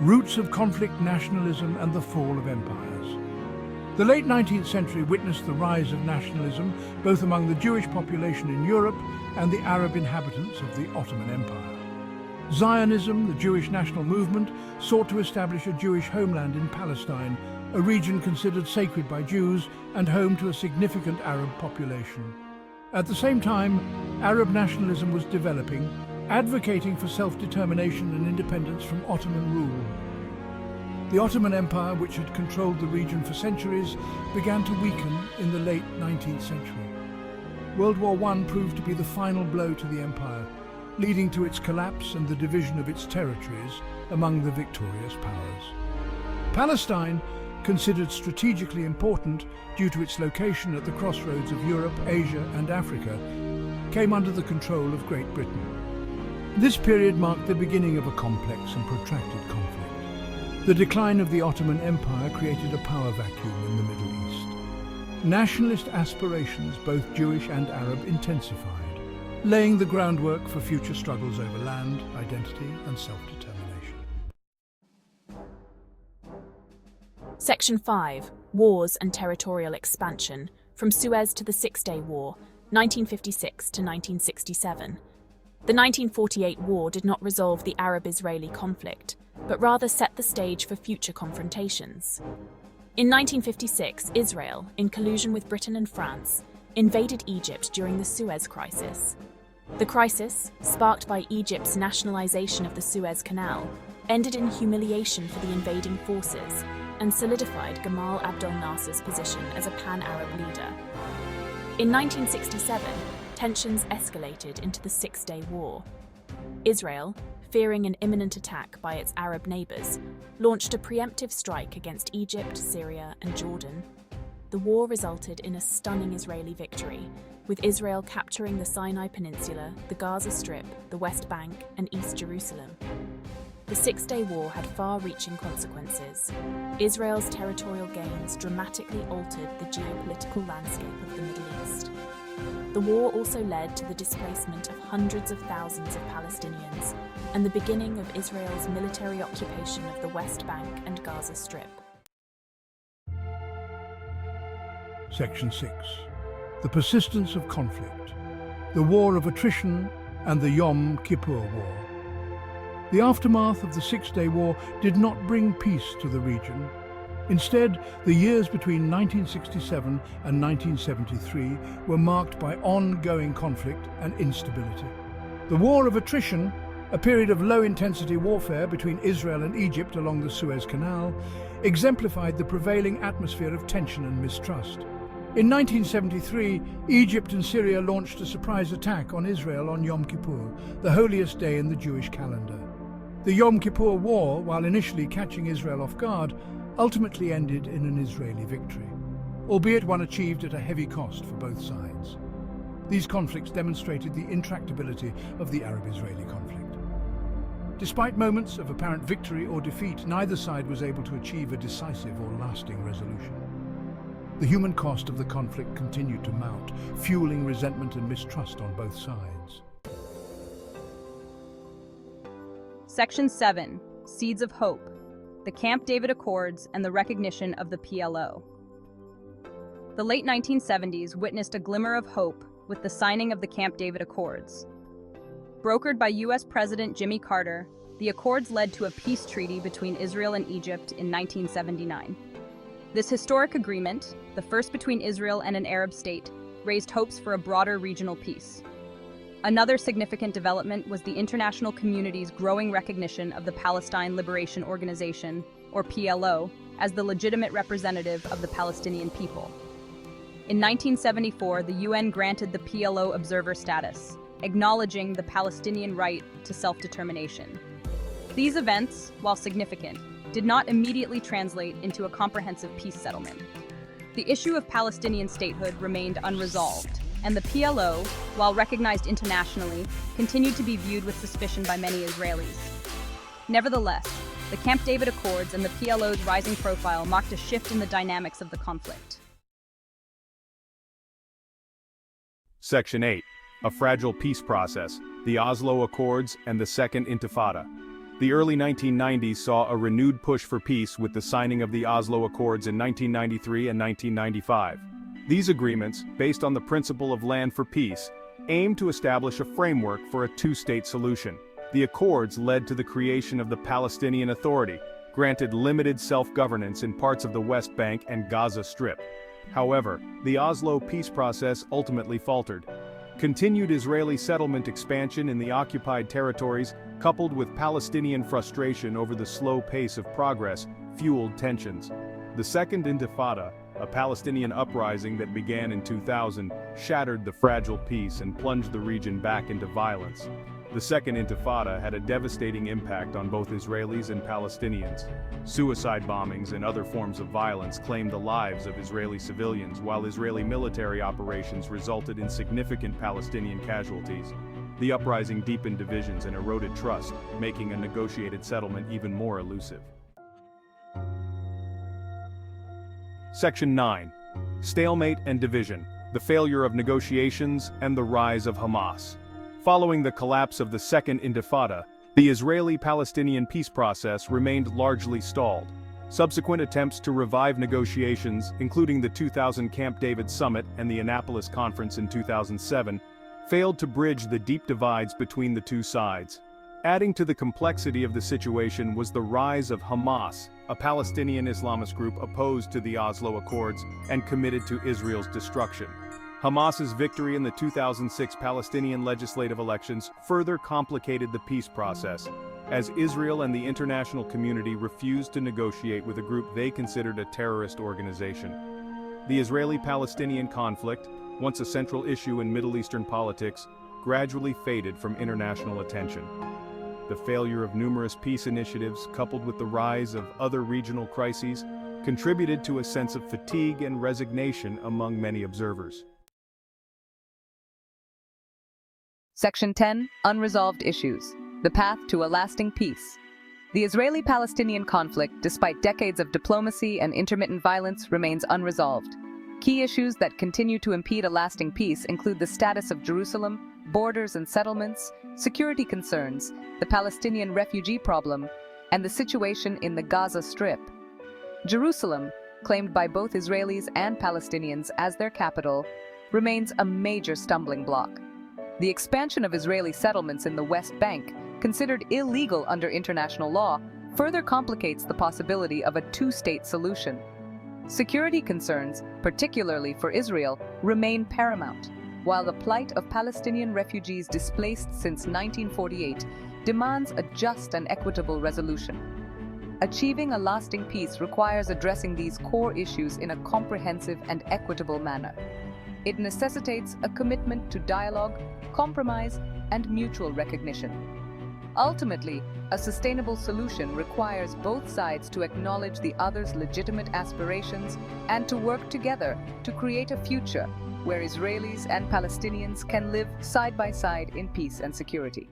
Roots of conflict, nationalism, and the fall of empires. The late 19th century witnessed the rise of nationalism both among the Jewish population in Europe and the Arab inhabitants of the Ottoman Empire. Zionism, the Jewish national movement, sought to establish a Jewish homeland in Palestine, a region considered sacred by Jews and home to a significant Arab population. At the same time, Arab nationalism was developing, advocating for self-determination and independence from Ottoman rule. The Ottoman Empire, which had controlled the region for centuries, began to weaken in the late 19th century. World War I proved to be the final blow to the empire, leading to its collapse and the division of its territories among the victorious powers. Palestine, considered strategically important due to its location at the crossroads of Europe, Asia and Africa, came under the control of Great Britain. This period marked the beginning of a complex and protracted conflict. The decline of the Ottoman Empire created a power vacuum in the Middle East. Nationalist aspirations, both Jewish and Arab, intensified, laying the groundwork for future struggles over land, identity and self-determination. Section 5. Wars and Territorial Expansion, from Suez to the Six-Day War, 1956 to 1967. The 1948 war did not resolve the Arab-Israeli conflict, but rather set the stage for future confrontations. In 1956, Israel, in collusion with Britain and France, invaded Egypt during the Suez Crisis. The crisis, sparked by Egypt's nationalization of the Suez Canal, ended in humiliation for the invading forces and solidified Gamal Abdel Nasser's position as a pan-Arab leader. In 1967, tensions escalated into the Six-Day War. Israel, fearing an imminent attack by its Arab neighbors, launched a preemptive strike against Egypt, Syria, and Jordan. The war resulted in a stunning Israeli victory, with Israel capturing the Sinai Peninsula, the Gaza Strip, the West Bank, and East Jerusalem. The Six-Day War had far-reaching consequences. Israel's territorial gains dramatically altered the geopolitical landscape of the Middle East. The war also led to the displacement of hundreds of thousands of Palestinians and the beginning of Israel's military occupation of the West Bank and Gaza Strip. Section 6. The persistence of conflict, the war of attrition and the Yom Kippur War. The aftermath of the Six-Day War did not bring peace to the region. Instead, the years between 1967 and 1973 were marked by ongoing conflict and instability. The War of Attrition, a period of low-intensity warfare between Israel and Egypt along the Suez Canal, exemplified the prevailing atmosphere of tension and mistrust. In 1973, Egypt and Syria launched a surprise attack on Israel on Yom Kippur, the holiest day in the Jewish calendar. The Yom Kippur War, while initially catching Israel off guard, ultimately ended in an Israeli victory, albeit one achieved at a heavy cost for both sides. These conflicts demonstrated the intractability of the Arab-Israeli conflict. Despite moments of apparent victory or defeat, neither side was able to achieve a decisive or lasting resolution. The human cost of the conflict continued to mount, fueling resentment and mistrust on both sides. Section 7. Seeds of Hope. The Camp David Accords and the recognition of the PLO. The late 1970s witnessed a glimmer of hope with the signing of the Camp David Accords. Brokered by U.S. President Jimmy Carter, the accords led to a peace treaty between Israel and Egypt in 1979. This historic agreement, the first between Israel and an Arab state, raised hopes for a broader regional peace. Another significant development was the international community's growing recognition of the Palestine Liberation Organization, or PLO, as the legitimate representative of the Palestinian people. In 1974, the UN granted the PLO observer status, acknowledging the Palestinian right to self-determination. These events, while significant, did not immediately translate into a comprehensive peace settlement. The issue of Palestinian statehood remained unresolved, and the PLO, while recognized internationally, continued to be viewed with suspicion by many Israelis. Nevertheless, the Camp David Accords and the PLO's rising profile marked a shift in the dynamics of the conflict. Section 8. A fragile peace process, the Oslo Accords and the Second Intifada. The early 1990s saw a renewed push for peace with the signing of the Oslo Accords in 1993 and 1995. These agreements, based on the principle of land for peace, aimed to establish a framework for a two-state solution. The accords led to the creation of the Palestinian Authority, granted limited self-governance in parts of the West Bank and Gaza Strip. However, the Oslo peace process ultimately faltered. Continued Israeli settlement expansion in the occupied territories, coupled with Palestinian frustration over the slow pace of progress, fueled tensions. The Second Intifada, a Palestinian uprising that began in 2000, shattered the fragile peace and plunged the region back into violence. The Second Intifada had a devastating impact on both Israelis and Palestinians. Suicide bombings and other forms of violence claimed the lives of Israeli civilians, while Israeli military operations resulted in significant Palestinian casualties. The uprising deepened divisions and eroded trust, making a negotiated settlement even more elusive. Section 9. Stalemate and Division: the Failure of Negotiations and the Rise of Hamas. Following the collapse of the Second Intifada, the Israeli-Palestinian peace process remained largely stalled. Subsequent attempts to revive negotiations, including the 2000 Camp David Summit and the Annapolis Conference in 2007, failed to bridge the deep divides between the two sides. Adding to the complexity of the situation was the rise of Hamas, a Palestinian Islamist group opposed to the Oslo Accords and committed to Israel's destruction. Hamas's victory in the 2006 Palestinian legislative elections further complicated the peace process, as Israel and the international community refused to negotiate with a group they considered a terrorist organization. The Israeli-Palestinian conflict, once a central issue in Middle Eastern politics, gradually faded from international attention. The failure of numerous peace initiatives, coupled with the rise of other regional crises, contributed to a sense of fatigue and resignation among many observers. Section 10. Unresolved Issues: the Path to a Lasting Peace. The Israeli-Palestinian conflict, despite decades of diplomacy and intermittent violence, remains unresolved. Key issues that continue to impede a lasting peace include the status of Jerusalem, borders and settlements, security concerns, the Palestinian refugee problem, and the situation in the Gaza Strip. Jerusalem, claimed by both Israelis and Palestinians as their capital, remains a major stumbling block. The expansion of Israeli settlements in the West Bank, considered illegal under international law, further complicates the possibility of a two-state solution. Security concerns, particularly for Israel, remain paramount, while the plight of Palestinian refugees displaced since 1948 demands a just and equitable resolution. Achieving a lasting peace requires addressing these core issues in a comprehensive and equitable manner. It necessitates a commitment to dialogue, compromise, and mutual recognition. Ultimately, a sustainable solution requires both sides to acknowledge the other's legitimate aspirations and to work together to create a future where Israelis and Palestinians can live side by side in peace and security.